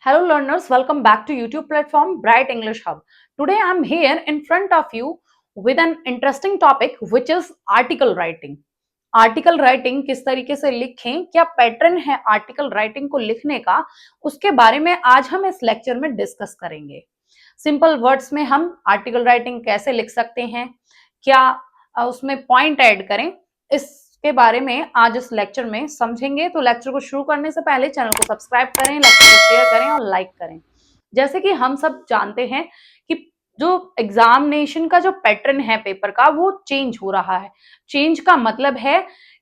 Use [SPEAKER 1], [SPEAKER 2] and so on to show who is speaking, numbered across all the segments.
[SPEAKER 1] Hello learners, welcome back to YouTube platform Bright English Hub. Today I am here in front of you with an interesting topic which is article writing. Article writing किस तरीके से लिखें, क्या pattern है article writing को लिखने का, उसके बारे में आज हम इस लेक्चर में डिस्कस करेंगे। सिंपल वर्ड्स में हम आर्टिकल राइटिंग कैसे लिख सकते हैं, क्या उसमें पॉइंट ऐड करें, इसके बारे में आज इस लेक्चर में समझेंगे। तो लेक्चर को शुरू करने से पहले चैनल को सब्सक्राइब करें, लेक्चर को शेयर करें और लाइक करें। जैसे कि हम सब जानते हैं कि जो एग्जामिनेशन का जो पैटर्न है पेपर का वो चेंज हो रहा है। चेंज का मतलब है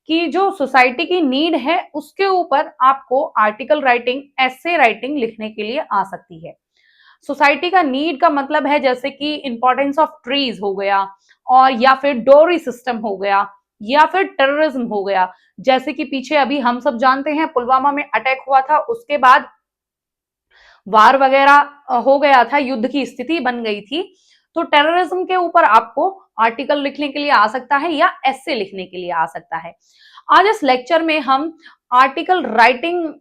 [SPEAKER 1] कि जो सोसाइटी की नीड है उसके ऊपर आपको आर्टिकल राइटिंग, एसे राइटिंग लिखने के लिए आ सकती है। सोसाइटी का नीड का मतलब है जैसे कि इंपॉर्टेंस ऑफ ट्रीज हो गया, और या फिर डोरी सिस्टम हो गया, या फिर टेररिज्म हो गया। जैसे कि पीछे अभी हम सब जानते हैं पुलवामा में अटैक हुआ था, उसके बाद वार वगैरह हो गया था, युद्ध की स्थिति बन गई थी। तो टेररिज्म के ऊपर आपको आर्टिकल लिखने के लिए आ सकता है या एसे लिखने के लिए आ सकता है। आज इस लेक्चर में हम आर्टिकल राइटिंग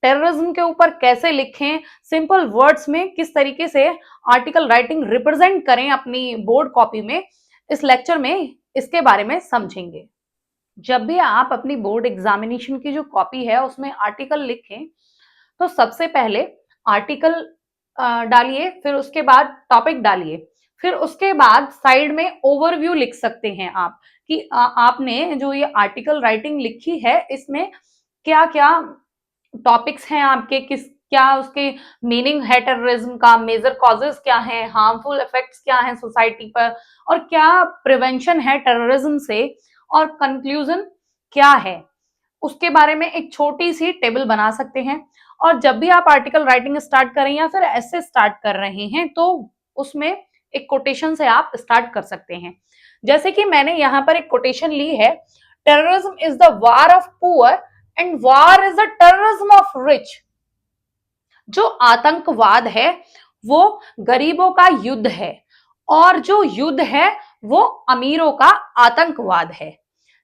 [SPEAKER 1] टेररिज्म के ऊपर कैसे लिखें, सिंपल वर्ड्स में किस तरीके से आर्टिकल राइटिंग रिप्रेजेंट करें अपनी बोर्ड कॉपी में, इस लेक्चर में इसके बारे में समझेंगे। जब भी आप अपनी बोर्ड एग्जामिनेशन की जो कॉपी है उसमें आर्टिकल लिखें तो सबसे पहले आर्टिकल डालिए, फिर उसके बाद टॉपिक डालिए, फिर उसके बाद साइड में ओवरव्यू लिख सकते हैं आप कि आपने जो ये आर्टिकल राइटिंग लिखी है इसमें क्या क्या टॉपिक्स हैं आपके, किस क्या उसके मीनिंग है, टेररिज्म का मेजर कॉजेस क्या हैं, हार्मफुल इफेक्ट्स क्या हैं सोसाइटी पर, और क्या प्रिवेंशन है टेररिज्म से, और कंक्लूजन क्या है, उसके बारे में एक छोटी सी टेबल बना सकते हैं। और जब भी आप आर्टिकल राइटिंग स्टार्ट करें या फिर ऐसे स्टार्ट कर रहे हैं तो उसमें एक कोटेशन से आप स्टार्ट कर सकते हैं। जैसे कि मैंने यहां पर एक कोटेशन ली है, terrorism is the war of poor and war is the terrorism of rich. जो आतंकवाद है वो गरीबों का युद्ध है, और जो युद्ध है वो अमीरों का आतंकवाद है।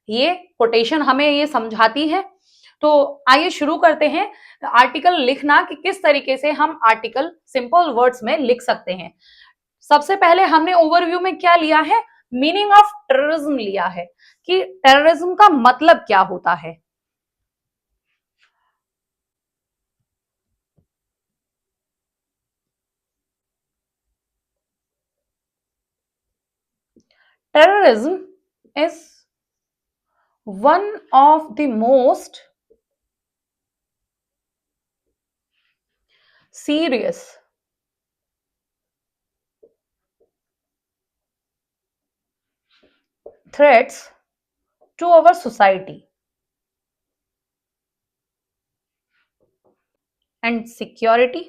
[SPEAKER 1] ये कोटेशन हमें ये समझाती है। तो आइए शुरू करते हैं आर्टिकल लिखना कि किस तरीके से हम आर्टिकल सिंपल वर्ड्स में लिख सकते हैं। सबसे पहले हमने ओवरव्यू में क्या लिया है, मीनिंग ऑफ टेररिज्म लिया है कि टेररिज्म का मतलब क्या होता है। Terrorism is one of the most serious threats to our society and security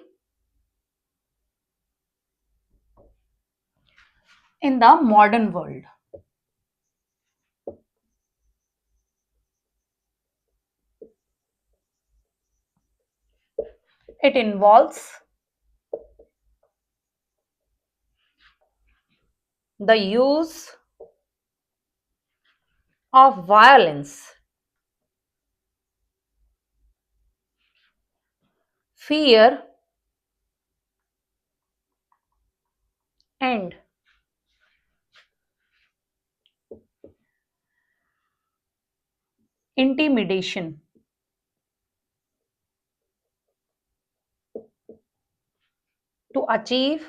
[SPEAKER 1] in the modern world. It involves the use of violence, fear, and intimidation to achieve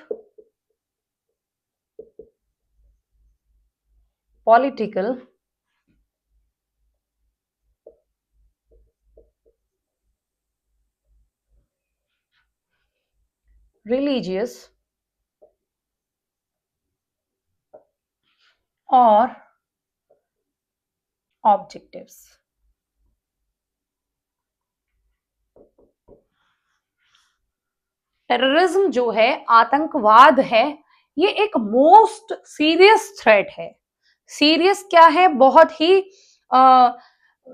[SPEAKER 1] political, religious, or objectives. Terrorism जो है, आतंकवाद है, ये एक most serious threat है। Serious क्या है, बहुत ही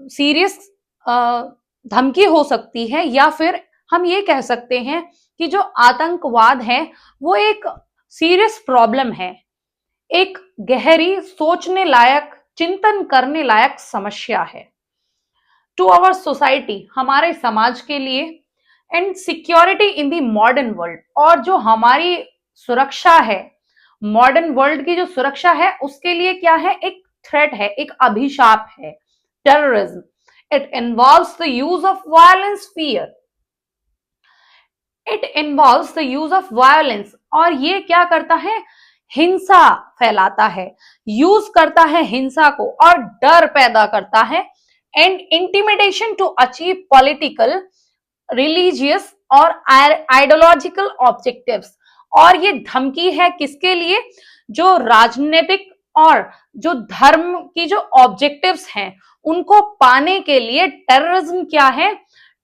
[SPEAKER 1] सीरियस धमकी हो सकती है, या फिर हम ये कह सकते हैं कि जो आतंकवाद है वो एक सीरियस प्रॉब्लम है, एक गहरी सोचने लायक, चिंतन करने लायक समस्या है। टू आवर सोसाइटी, हमारे समाज के लिए, and security in the modern world, और जो हमारी सुरक्षा है, मॉडर्न वर्ल्ड की जो सुरक्षा है उसके लिए क्या है, एक थ्रेट है, एक अभिशाप है terrorism. It involves the use of violence, fear, it involves the use of violence, और ये क्या करता है, हिंसा फैलाता है, यूज करता है हिंसा को और डर पैदा करता है, and intimidation to achieve political, religious और आइडियोलॉजिकल ऑब्जेक्टिव्स। और ये धमकी है किसके लिए, जो राजनीतिक और जो धर्म की जो ऑब्जेक्टिव्स हैं उनको पाने के लिए टेररिज्म क्या है,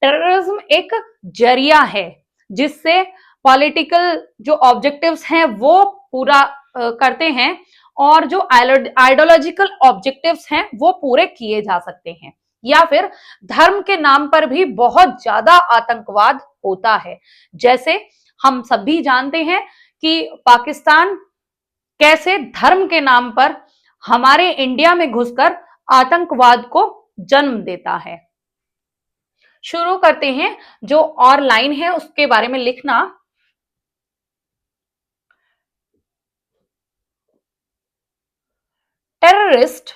[SPEAKER 1] टेररिज्म एक जरिया है जिससे पॉलिटिकल जो ऑब्जेक्टिव्स हैं वो पूरा करते हैं, और जो आइडियोलॉजिकल ऑब्जेक्टिव्स हैं वो पूरे किए जा सकते हैं। या फिर धर्म के नाम पर भी बहुत ज्यादा आतंकवाद होता है, जैसे हम सभी जानते हैं कि पाकिस्तान कैसे धर्म के नाम पर हमारे इंडिया में घुसकर आतंकवाद को जन्म देता है। शुरू करते हैं, जो और लाइन है उसके बारे में लिखना। Terrorist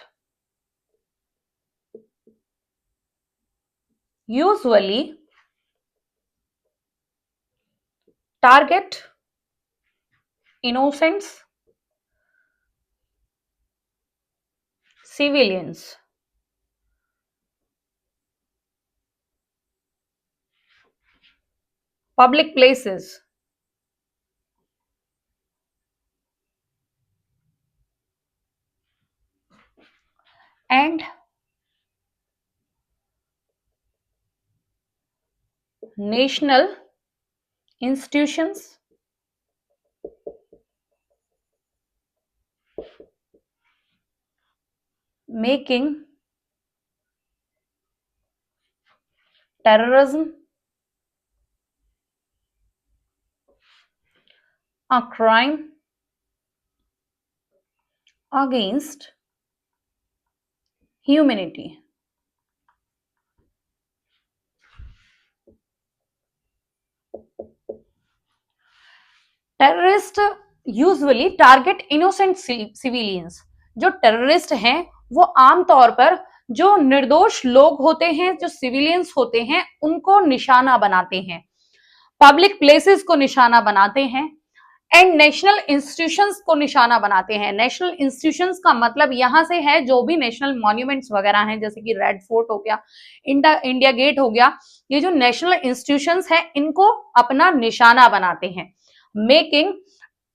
[SPEAKER 1] usually target innocents, civilians, public places, and national institutions, making terrorism a crime against humanity. Terrorist usually target innocent civilians. जो टेररिस्ट हैं वो आमतौर पर जो निर्दोष लोग होते हैं, जो सिविलियंस होते हैं, उनको निशाना बनाते हैं, पब्लिक प्लेसेस को निशाना बनाते हैं, एंड नेशनल इंस्टीट्यूशंस को निशाना बनाते हैं। नेशनल इंस्टीट्यूशंस का मतलब यहां से है जो भी नेशनल मॉन्यूमेंट्स वगैरह हैं, जैसे कि रेड फोर्ट हो गया, इंडिया गेट हो गया, ये जो नेशनल इंस्टीट्यूशंस हैं इनको अपना निशाना बनाते हैं। Making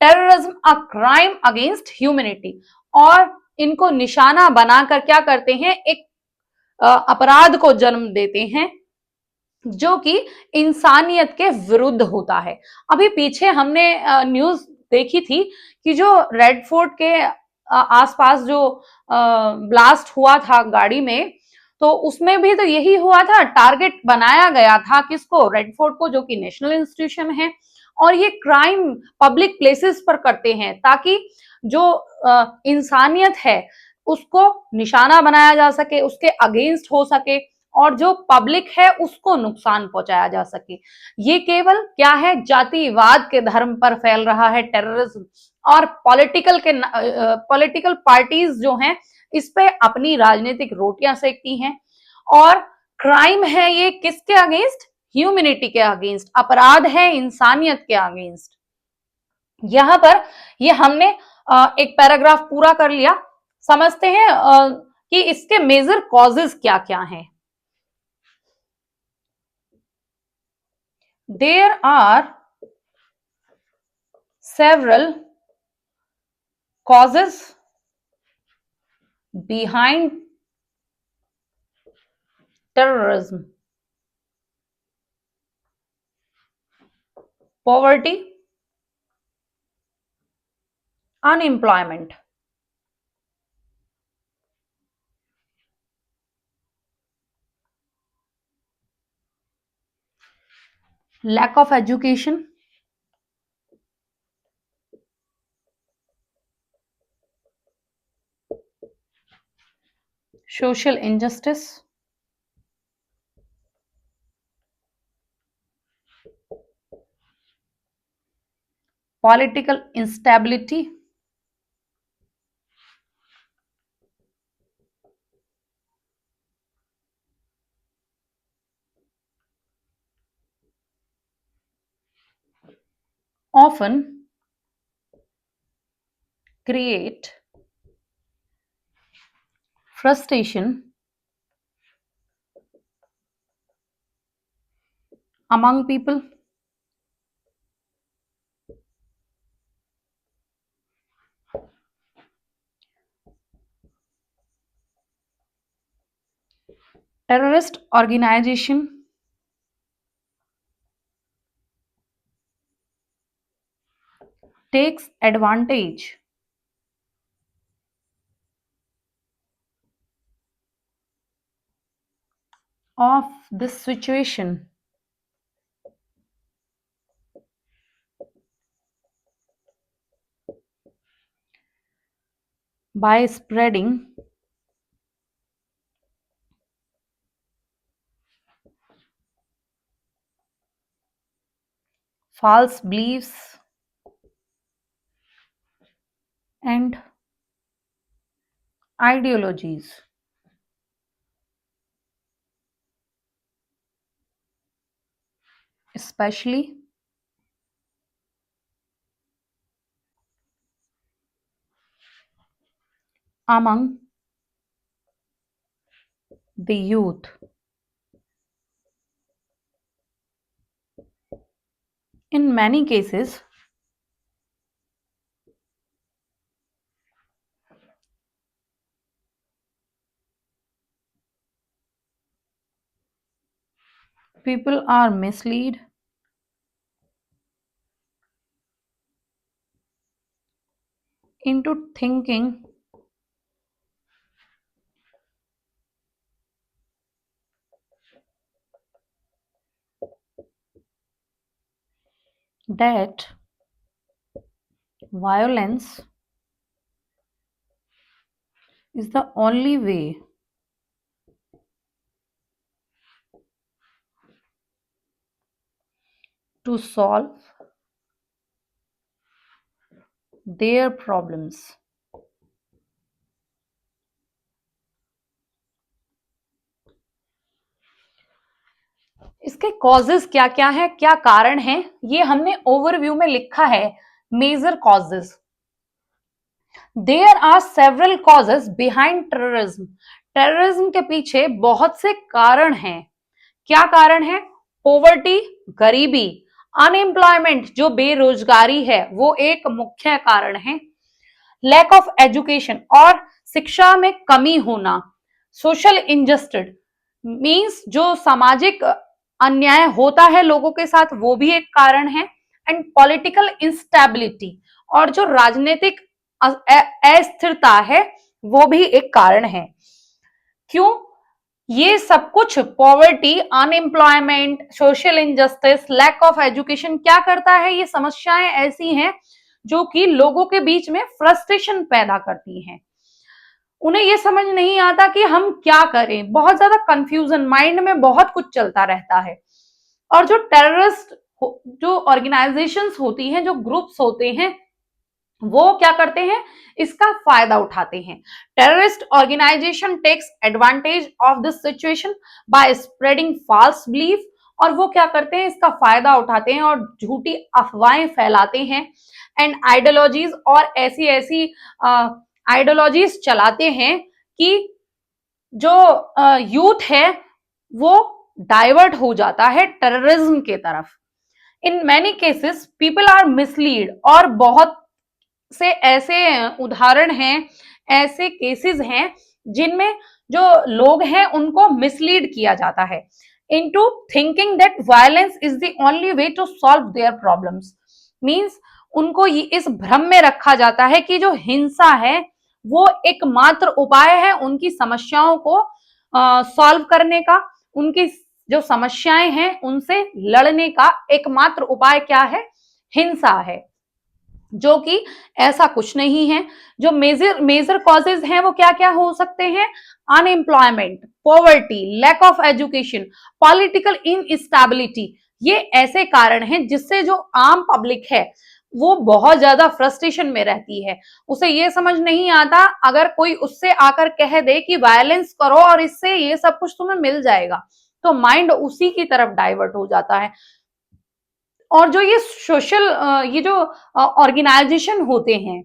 [SPEAKER 1] terrorism a crime against humanity, और इनको निशाना बनाकर क्या करते हैं, एक अपराध को जन्म देते हैं जो कि इंसानियत के विरुद्ध होता है। अभी पीछे हमने न्यूज देखी थी कि जो रेड फोर्ट के आसपास जो ब्लास्ट हुआ था गाड़ी में, तो उसमें भी तो यही हुआ था, टारगेट बनाया गया था किसको, रेड फोर्ट को, जो कि नेशनल इंस्टीट्यूशन है। और ये क्राइम पब्लिक प्लेसेस पर करते हैं ताकि जो इंसानियत है उसको निशाना बनाया जा सके, उसके अगेंस्ट हो सके, और जो पब्लिक है उसको नुकसान पहुंचाया जा सके। ये केवल क्या है, जातिवाद के धर्म पर फैल रहा है टेररिज्म, और पॉलिटिकल पार्टीज जो हैं इस पे अपनी राजनीतिक रोटियां सेकती हैं। और क्राइम है ये किसके अगेंस्ट, ह्यूमैनिटी के अगेंस्ट, अपराध है इंसानियत के अगेंस्ट। यहां पर ये हमने एक पैराग्राफ पूरा कर लिया। समझते हैं कि इसके मेजर कॉजेस क्या क्या हैं। There are several causes behind terrorism: poverty, unemployment, lack of education, social injustice, political instability, often create frustration among people. Terrorist organization takes advantage of this situation by spreading false beliefs and ideologies, especially among the youth. In many cases, people are misled into thinking that violence is the only way to solve their problems. इसके causes क्या क्या है, क्या कारण है, ये हमने overview में लिखा है. Major causes. There are several causes behind terrorism. Terrorism के पीछे बहुत से कारण हैं. क्या कारण है? पोवर्टी, गरीबी, अनएम्प्लॉयमेंट, जो बेरोजगारी है, वो एक मुख्य कारण है. लैक ऑफ एजुकेशन, और शिक्षा में कमी होना. सोशल इंजस्टिस मीन्स जो सामाजिक अन्याय होता है लोगों के साथ, वो भी एक कारण है. एंड पॉलिटिकल इंस्टेबिलिटी, और जो राजनीतिक अस्थिरता है, वो भी एक कारण है. क्यों? ये सब कुछ, poverty, unemployment, social injustice, lack of education, क्या करता है? ये समस्याएं ऐसी हैं जो कि लोगों के बीच में फ्रस्ट्रेशन पैदा करती हैं. उन्हें ये समझ नहीं आता कि हम क्या करें. बहुत ज्यादा कंफ्यूजन, माइंड में बहुत कुछ चलता रहता है. और जो टेररिस्ट, जो ऑर्गेनाइजेशंस होती हैं, जो ग्रुप्स होते हैं, वो क्या करते हैं? इसका फायदा उठाते हैं. Terrorist organization takes advantage of this situation by spreading false belief. और वो क्या करते हैं? इसका फायदा उठाते हैं और झूठी अफवाहें फैलाते हैं. एंड आइडियोलॉजीज, और ऐसी ऐसी आइडियोलॉजीज चलाते हैं कि जो यूथ है वो डाइवर्ट हो जाता है टेररिज्म के तरफ. In many cases people are mislead, और बहुत से ऐसे उदाहरण हैं, ऐसे केसेस हैं जिनमें जो लोग हैं उनको मिसलीड किया जाता है into thinking that violence is the only way to solve their problems. Means उनको ये इस भ्रम में रखा जाता है कि जो हिंसा है वो एकमात्र उपाय है उनकी समस्याओं को सॉल्व करने का. उनकी जो समस्याएं हैं उनसे लड़ने का एकमात्र उपाय क्या है? हिंसा है. जो कि ऐसा कुछ नहीं है. जो मेजर कॉजेज हैं वो क्या क्या हो सकते हैं? Unemployment, poverty, lack of education, political instability. ये ऐसे कारण हैं जिससे जो आम पब्लिक है वो बहुत ज्यादा फ्रस्ट्रेशन में रहती है। उसे ये समझ नहीं आता, अगर कोई उससे आकर कह दे कि वायलेंस करो और इससे ये सब कुछ तुम्हें मिल जाएगा, तो माइंड उसी की तरफ डाइवर्ट हो जाता है। और जो ये सोशल ये जो ऑर्गेनाइजेशन होते हैं,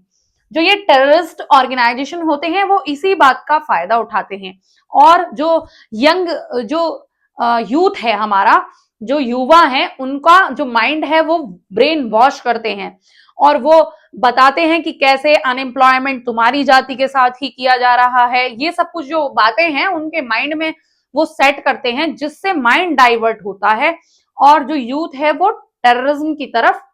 [SPEAKER 1] जो ये टेररिस्ट ऑर्गेनाइजेशन होते हैं, वो इसी बात का फायदा उठाते हैं। और जो यंग जो यूथ है हमारा, जो युवा है, उनका जो माइंड है वो ब्रेन वॉश करते हैं। और वो बताते हैं कि कैसे अनएम्प्लॉयमेंट तुम्हारी जाति के साथ ही किया जा रहा है। ये सब कुछ जो बातें हैं उनके माइंड में वो सेट करते हैं, जिससे माइंड डाइवर्ट होता है और जो यूथ है वो टेररिज्म की तरफ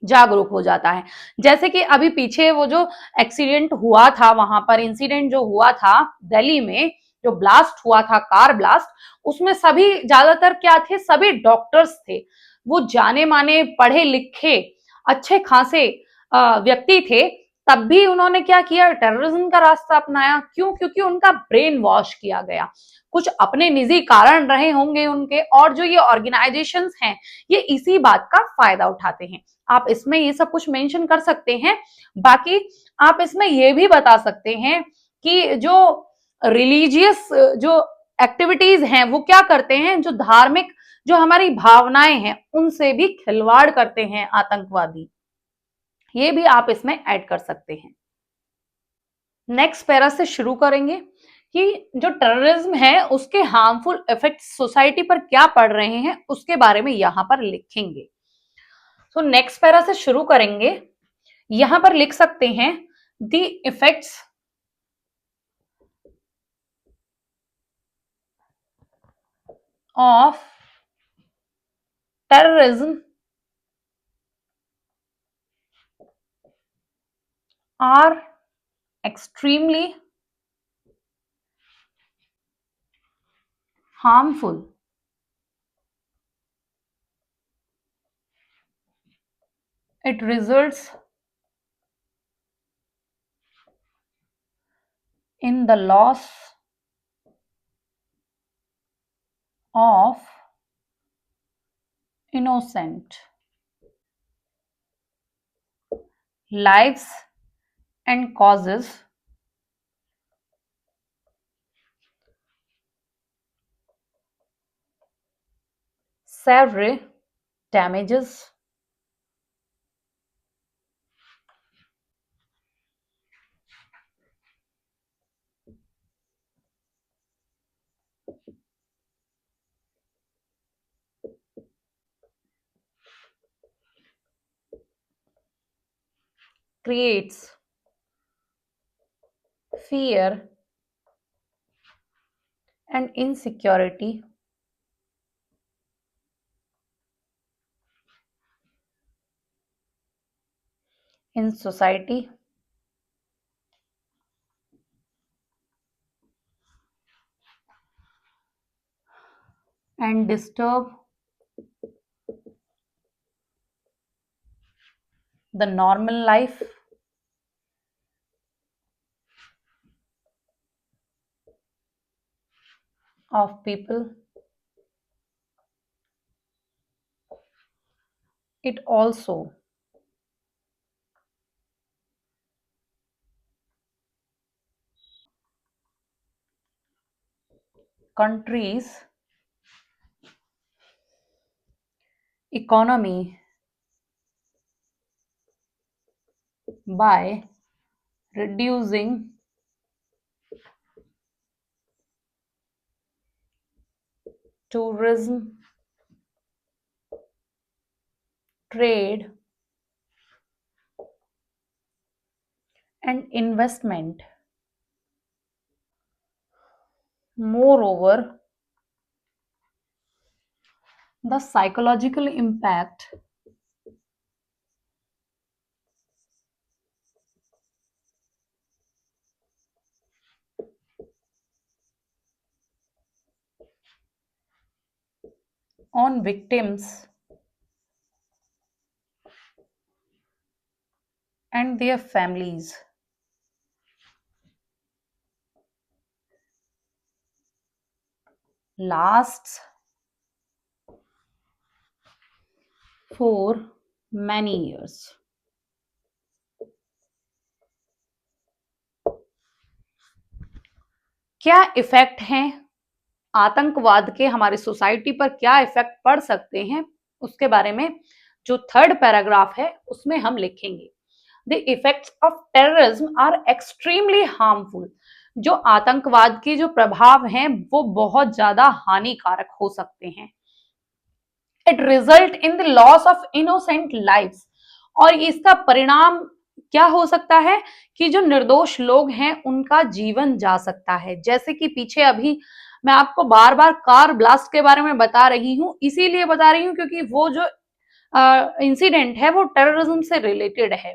[SPEAKER 1] जागरूक हो जाता है। जैसे कि अभी पीछे वो जो एक्सीडेंट हुआ था, वहां पर इंसिडेंट जो हुआ था दिल्ली में, जो ब्लास्ट हुआ था, कार ब्लास्ट, उसमें सभी ज्यादातर क्या थे, सभी डॉक्टर्स थे। वो जाने माने पढ़े लिखे अच्छे खासे व्यक्ति थे। तब भी उन्होंने क्या किया, टेररिज्म का रास्ता अपनाया। क्यों? क्योंकि उनका ब्रेन वॉश किया गया। कुछ अपने निजी कारण रहे होंगे उनके, और जो ये ऑर्गेनाइजेशंस हैं ये इसी बात का फायदा उठाते हैं। आप इसमें ये सब कुछ मेंशन कर सकते हैं। बाकी आप इसमें ये भी बता सकते हैं कि जो रिलीजियस जो एक्टिविटीज हैं वो क्या करते हैं, जो धार्मिक जो हमारी भावनाएं हैं उनसे भी खिलवाड़ करते हैं आतंकवादी। ये भी आप इसमें ऐड कर सकते हैं। नेक्स्ट पैरा से शुरू करेंगे कि जो टेररिज्म है उसके हार्मफुल इफेक्ट्स सोसाइटी पर क्या पड़ रहे हैं, उसके बारे में यहां पर लिखेंगे। तो नेक्स्ट पैरा से शुरू करेंगे। यहां पर लिख सकते हैं the effects of terrorism are extremely harmful. It results in the loss of innocent lives and causes severe damages creates fear and insecurity in society and disturb the normal life of people. It also countries' economy by reducing tourism, trade, and investment. Moreover, the psychological impact on victims and their families lasts for many years. क्या effect हैं आतंकवाद के हमारी society पर, क्या effect पड़ सकते हैं, उसके बारे में जो थर्ड पैराग्राफ है उसमें हम लिखेंगे। The effects of terrorism are extremely harmful. जो आतंकवाद के जो प्रभाव हैं वो बहुत ज्यादा हानिकारक हो सकते हैं। It result in the loss of innocent lives. और इसका परिणाम क्या हो सकता है कि जो निर्दोष लोग हैं उनका जीवन जा सकता है। जैसे कि पीछे अभी मैं आपको बार बार कार ब्लास्ट के बारे में बता रही हूँ, इसीलिए बता रही हूँ क्योंकि वो जो इंसिडेंट है वो टेररिज्म से रिलेटेड है।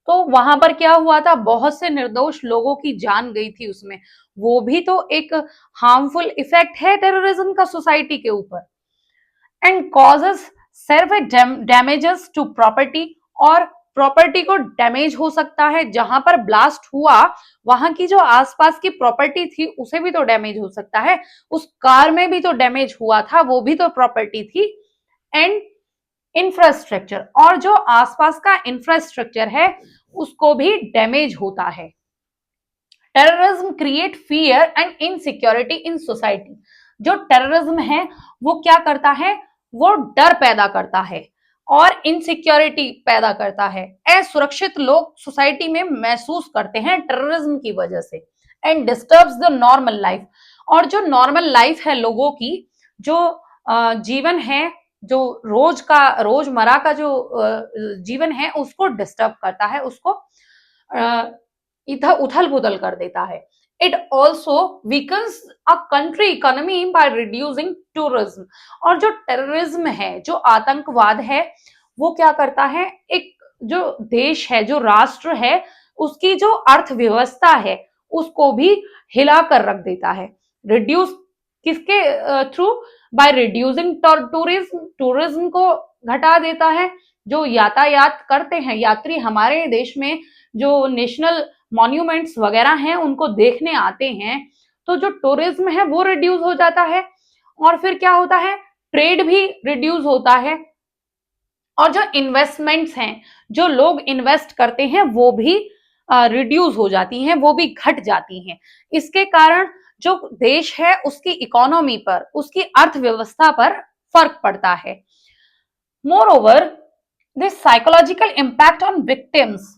[SPEAKER 1] तो वहां पर क्या हुआ था, बहुत से निर्दोष लोगों की जान गई थी उसमें। वो भी तो एक हार्मफुल इफेक्ट है टेररिज्म का सोसाइटी के ऊपर। And causes severe damages to property. और प्रॉपर्टी को डैमेज हो सकता है। जहां पर ब्लास्ट हुआ वहां की जो आसपास की प्रॉपर्टी थी उसे भी तो डैमेज हो सकता है। उस कार में भी तो डैमेज हुआ था, वो भी तो प्रॉपर्टी थी। एंड इंफ्रास्ट्रक्चर, और जो आसपास का इंफ्रास्ट्रक्चर है उसको भी डैमेज होता है। Terrorism create fear and insecurity in society. जो टेररिज्म है वो क्या करता है, वो डर पैदा करता है और इनसिक्योरिटी पैदा करता है। असुरक्षित लोग सोसाइटी में महसूस करते हैं टेररिज्म की वजह से। And disturbs the normal life. और जो नॉर्मल लाइफ है लोगों की, जो जीवन है, जो रोजमर्रा का जो जीवन है उसको डिस्टर्ब करता है, उसको इधर उथल पुथल कर देता है। It also weakens a country economy by reducing tourism. और जो टेररिज्म है, जो आतंकवाद है, वो क्या करता है, एक जो देश है, जो राष्ट्र है, उसकी जो अर्थव्यवस्था है उसको भी हिला कर रख देता है। रिड्यूस किसके through, by reducing tourism. Tourism को घटा देता है। जो यातायात करते हैं यात्री हमारे देश में, जो नेशनल मॉन्यूमेंट्स वगैरह हैं उनको देखने आते हैं, तो जो टूरिज्म है वो रिड्यूस हो जाता है। और फिर क्या होता है, ट्रेड भी रिड्यूस होता है। और जो इन्वेस्टमेंट्स हैं, जो लोग इन्वेस्ट करते हैं वो भी रिड्यूस हो जाती हैं, वो भी घट जाती हैं। इसके कारण जो देश है उसकी इकोनॉमी पर, उसकी अर्थव्यवस्था पर फर्क पड़ता है। More over this psychological impact on victims.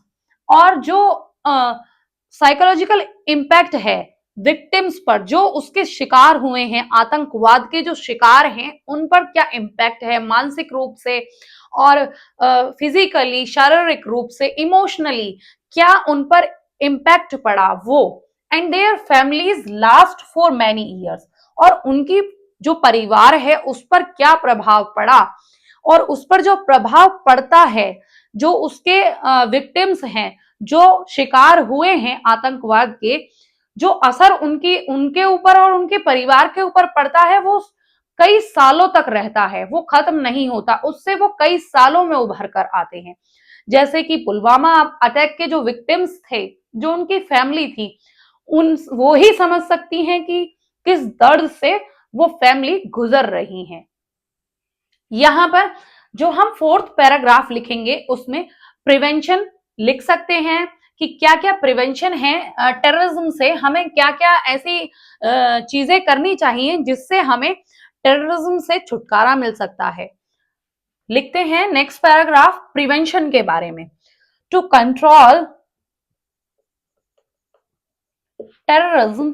[SPEAKER 1] और जो साइकोलॉजिकल इम्पैक्ट है विक्टिम्स पर, जो उसके शिकार हुए हैं, आतंकवाद के जो शिकार हैं उन पर क्या इम्पैक्ट है, मानसिक रूप से और फिजिकली, शारीरिक रूप से, इमोशनली क्या उन पर इम्पैक्ट पड़ा वो। And their families last for many years. और उनकी जो परिवार है उस पर क्या प्रभाव पड़ा, और उस पर जो प्रभाव पड़ता है, जो उसके विक्टिम्स हैं, जो शिकार हुए हैं आतंकवाद के, जो असर उनकी उनके ऊपर और उनके परिवार के ऊपर पड़ता है वो कई सालों तक रहता है, वो खत्म नहीं होता, उससे वो कई सालों में उभर कर आते हैं। जैसे कि पुलवामा अटैक के जो विक्टिम्स थे, जो उनकी फैमिली थी, उन वो ही समझ सकती हैं कि किस दर्द से वो फैमिली गुजर रही है। यहां पर जो हम फोर्थ पैराग्राफ लिखेंगे उसमें प्रिवेंशन लिख सकते हैं कि क्या क्या प्रिवेंशन है टेररिज्म से, हमें क्या क्या ऐसी चीजें करनी चाहिए जिससे हमें टेररिज्म से छुटकारा मिल सकता है। लिखते हैं नेक्स्ट पैराग्राफ प्रिवेंशन के बारे में। To control terrorism,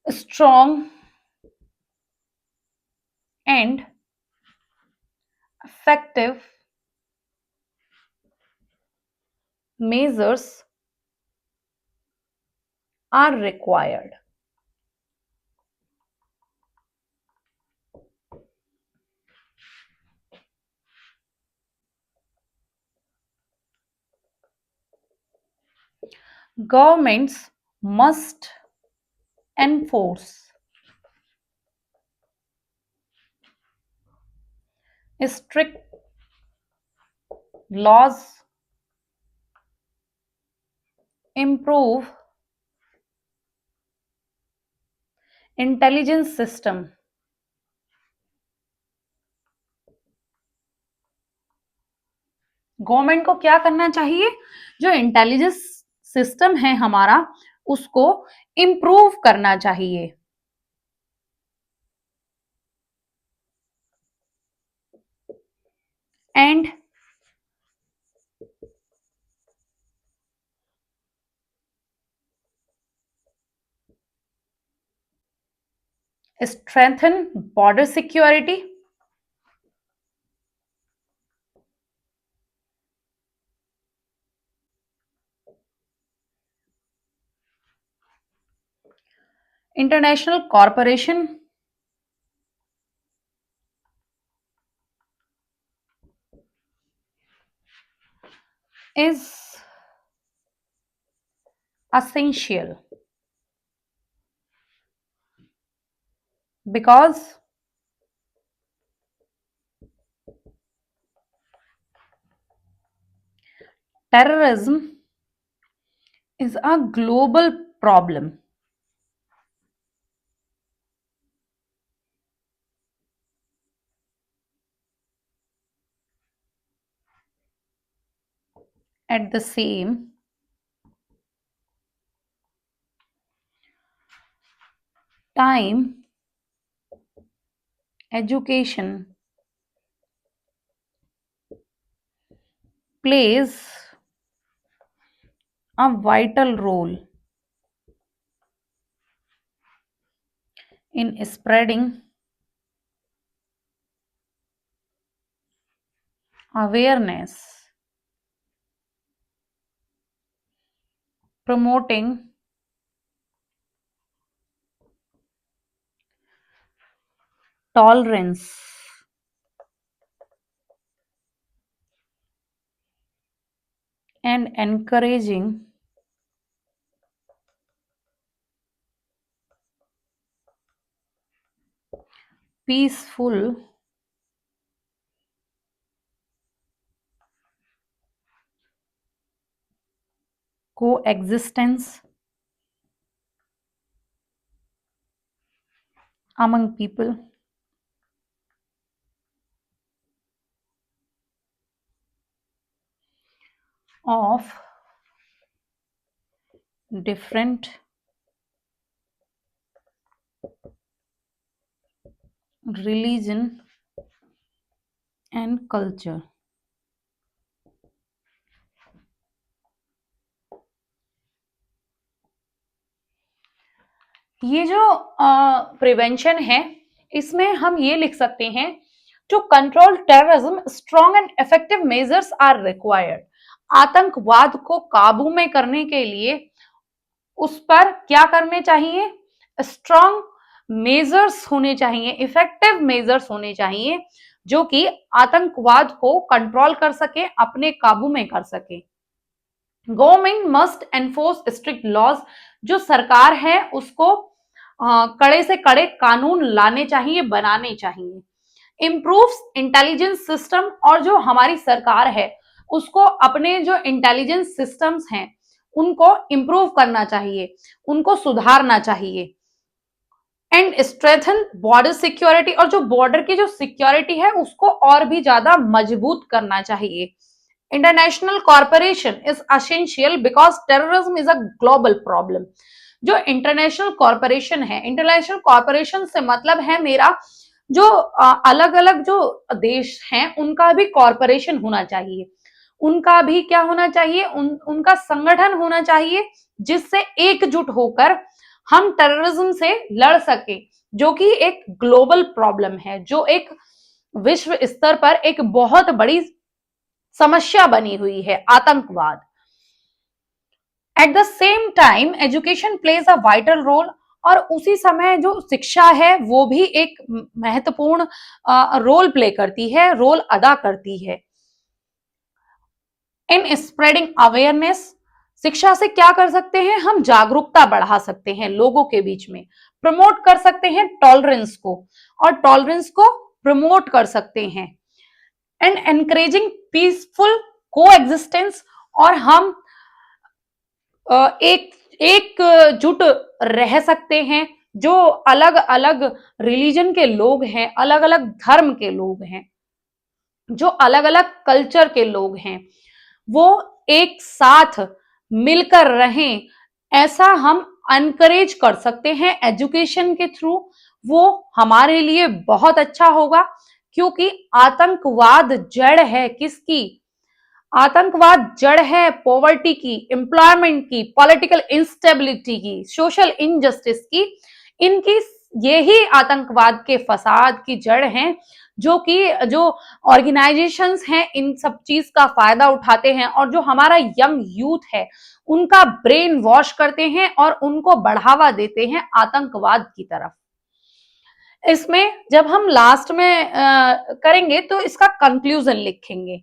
[SPEAKER 1] strong and effective measures are required. Governments must enforce strict laws, improve intelligence system, government को क्या करना चाहिए, जो इंटेलिजेंस सिस्टम है हमारा उसको इम्प्रूव करना चाहिए। And strengthen border security, international cooperation, is essential because terrorism is a global problem. At the same time, education plays a vital role in spreading awareness, promoting tolerance, and encouraging peaceful coexistence among people of different religion and culture. ये जो prevention है इसमें हम ये लिख सकते हैं, to control terrorism strong and effective measures are required. आतंकवाद को काबू में करने के लिए उस पर क्या करने चाहिए, स्ट्रॉन्ग मेजर्स होने चाहिए, इफेक्टिव मेजर्स होने चाहिए जो कि आतंकवाद को कंट्रोल कर सके, अपने काबू में कर सके। Government must enforce strict laws, जो सरकार है उसको कड़े से कड़े कानून लाने चाहिए, बनाने चाहिए। इम्प्रूव इंटेलिजेंस सिस्टम, और जो हमारी सरकार है उसको अपने जो इंटेलिजेंस सिस्टम्स हैं उनको इम्प्रूव करना चाहिए, उनको सुधारना चाहिए। एंड स्ट्रेंथन बॉर्डर सिक्योरिटी, और जो बॉर्डर की जो सिक्योरिटी है उसको और भी ज्यादा मजबूत करना चाहिए। International corporation is essential because terrorism is a global problem. जो इंटरनेशनल कॉर्पोरेशन है, इंटरनेशनल कॉर्पोरेशन से मतलब है मेरा जो अलग अलग जो देश हैं उनका भी कॉर्पोरेशन होना चाहिए, उनका भी क्या होना चाहिए, उनका संगठन होना चाहिए जिससे एकजुट होकर हम टेररिज्म से लड़ सके, जो कि एक ग्लोबल प्रॉब्लम है, जो एक विश्व स्तर पर एक बहुत बड़ी समस्या बनी हुई है, आतंकवाद। At the same time education plays a vital role, और उसी समय जो शिक्षा है वो भी एक महत्वपूर्ण रोल प्ले करती है, रोल अदा करती है। इन स्प्रेडिंग अवेयरनेस, शिक्षा से क्या कर सकते हैं हम, जागरूकता बढ़ा सकते हैं लोगों के बीच में, प्रमोट कर सकते हैं टॉलरेंस को, और टॉलरेंस को प्रमोट कर सकते हैं। एंड एनकरेजिंग पीसफुल कोएग्जिस्टेंस, और हम एक एकजुट रह सकते हैं, जो अलग अलग रिलीजन के लोग हैं, अलग अलग धर्म के लोग हैं, जो अलग अलग कल्चर के लोग हैं वो एक साथ मिलकर रहें, ऐसा हम अनकरेज कर सकते हैं एजुकेशन के थ्रू। वो हमारे लिए बहुत अच्छा होगा, क्योंकि आतंकवाद जड़ है किसकी? आतंकवाद जड़ है पॉवर्टी की, एम्प्लॉयमेंट की, पॉलिटिकल इंस्टेबिलिटी की, सोशल इनजस्टिस की। इनकी यही आतंकवाद के फसाद की जड़ है, जो कि जो ऑर्गेनाइजेशंस हैं इन सब चीज का फायदा उठाते हैं, और जो हमारा यंग यूथ है उनका ब्रेन वॉश करते हैं और उनको बढ़ावा देते हैं आतंकवाद की तरफ। इसमें जब हम लास्ट में करेंगे तो इसका कंक्लूजन लिखेंगे।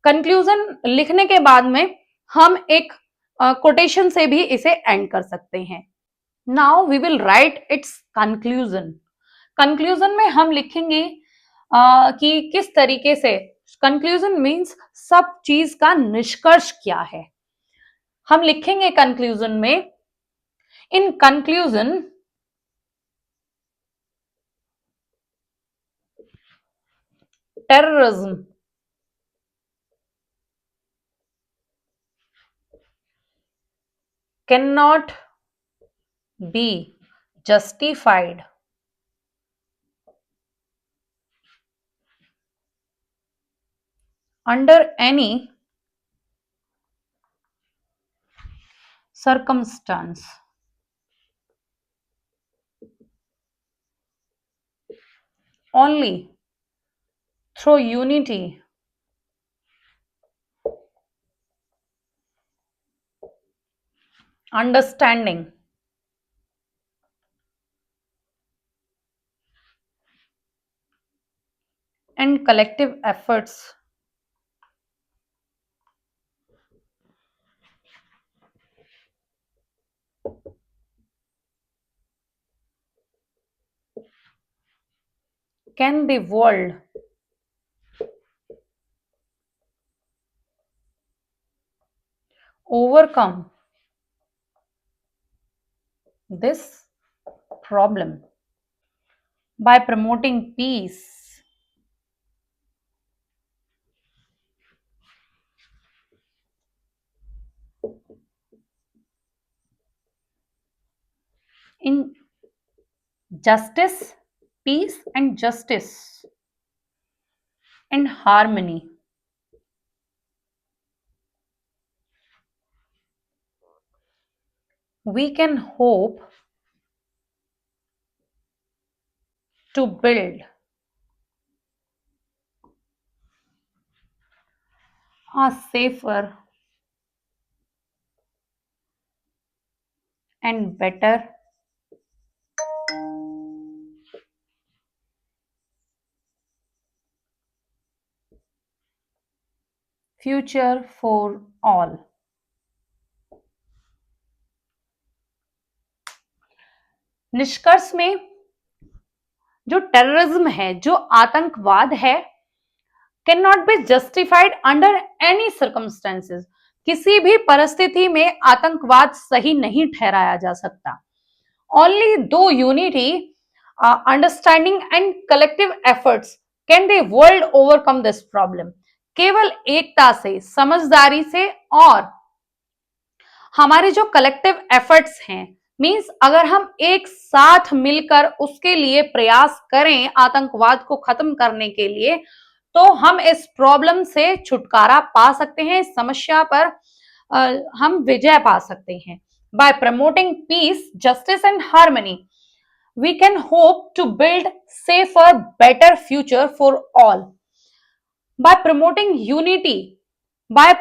[SPEAKER 1] कंक्लूजन लिखने के बाद में हम एक कोटेशन से भी इसे एंड कर सकते हैं। Now we will write its conclusion. Conclusion में हम लिखेंगे कि किस तरीके से, कंक्लूजन मीन्स सब चीज का निष्कर्ष क्या है। हम लिखेंगे कंक्लूजन में, in conclusion terrorism cannot be justified under any circumstance. Only through unity, understanding, and collective efforts can the world overcome this problem by promoting peace, in justice, peace and justice and harmony. We can hope to build a safer and better future for all. निष्कर्ष में जो terrorism है, जो आतंकवाद है, can not be justified under any circumstances. किसी भी परिस्थिति में आतंकवाद सही नहीं ठहराया जा सकता। ओनली दो unity, understanding and collective efforts can the world overcome this problem. केवल एकता से, समझदारी से और हमारे जो कलेक्टिव एफर्ट्स हैं, मींस अगर हम एक साथ मिलकर उसके लिए प्रयास करें आतंकवाद को खत्म करने के लिए, तो हम इस प्रॉब्लम से छुटकारा पा सकते हैं, इस समस्या पर हम विजय पा सकते हैं। By promoting peace, justice and harmony, we can hope to build safer, better future for all. By promoting unity, by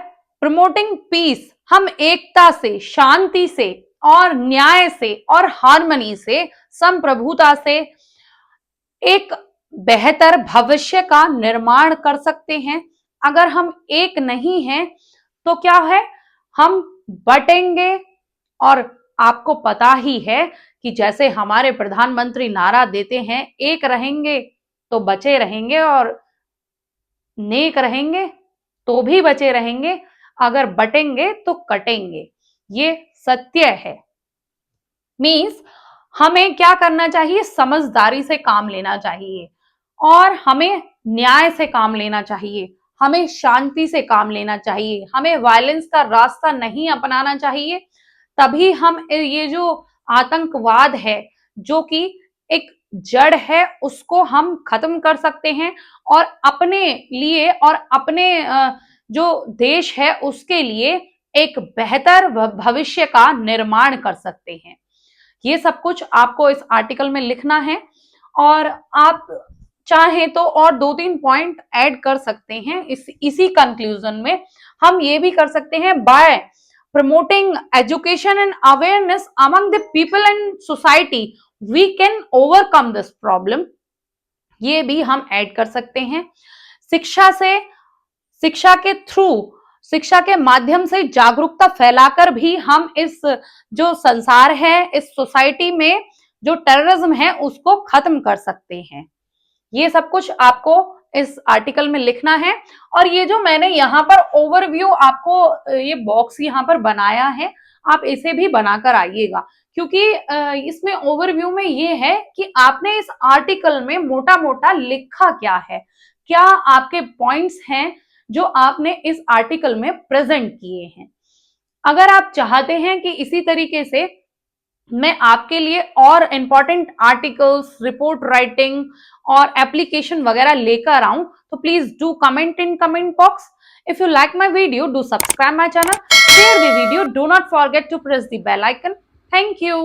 [SPEAKER 1] promoting peace, हम एकता से, शांति से और न्याय से और हार्मनी से, संप्रभुता से एक बेहतर भविष्य का निर्माण कर सकते हैं। अगर हम एक नहीं हैं तो क्या है, हम बटेंगे। और आपको पता ही है कि जैसे हमारे प्रधानमंत्री नारा देते हैं, एक रहेंगे तो बचे रहेंगे और नेक रहेंगे तो भी बचे रहेंगे, अगर बटेंगे तो कटेंगे। ये सत्य है। मीन्स हमें क्या करना चाहिए, समझदारी से काम लेना चाहिए। और हमें न्याय से काम लेना चाहिए, हमें शांति से काम लेना चाहिए, हमें वायलेंस का रास्ता नहीं अपनाना चाहिए। तभी हम ये जो आतंकवाद है, जो कि एक जड़ है, उसको हम खत्म कर सकते हैं और अपने लिए और अपने जो देश है उसके लिए एक बेहतर भविष्य का निर्माण कर सकते हैं। ये सब कुछ आपको इस आर्टिकल में लिखना है और आप चाहें तो और 2-3 पॉइंट ऐड कर सकते हैं इसी कंक्लूजन में। हम ये भी कर सकते हैं, by promoting education and awareness among the people and society we can overcome this problem. ये भी हम ऐड कर सकते हैं। शिक्षा के थ्रू, शिक्षा के माध्यम से जागरूकता फैलाकर भी हम इस जो संसार है, इस सोसाइटी में जो टेररिज्म है उसको खत्म कर सकते हैं। ये सब कुछ आपको इस आर्टिकल में लिखना है। और ये जो मैंने यहाँ पर ओवरव्यू आपको ये बॉक्स यहाँ पर बनाया है, आप इसे भी बनाकर आइएगा, क्योंकि इसमें ओवरव्यू में ये है कि आपने इस आर्टिकल में मोटा मोटा लिखा क्या है, क्या आपके पॉइंट्स हैं जो आपने इस आर्टिकल में प्रेजेंट किए हैं। अगर आप चाहते हैं कि इसी तरीके से मैं आपके लिए और इंपॉर्टेंट आर्टिकल्स, रिपोर्ट राइटिंग और एप्लीकेशन वगैरह लेकर आऊं, तो please do comment in comment box. If you like my video, do subscribe my channel, share the video, do not forget to press the bell icon. Thank you.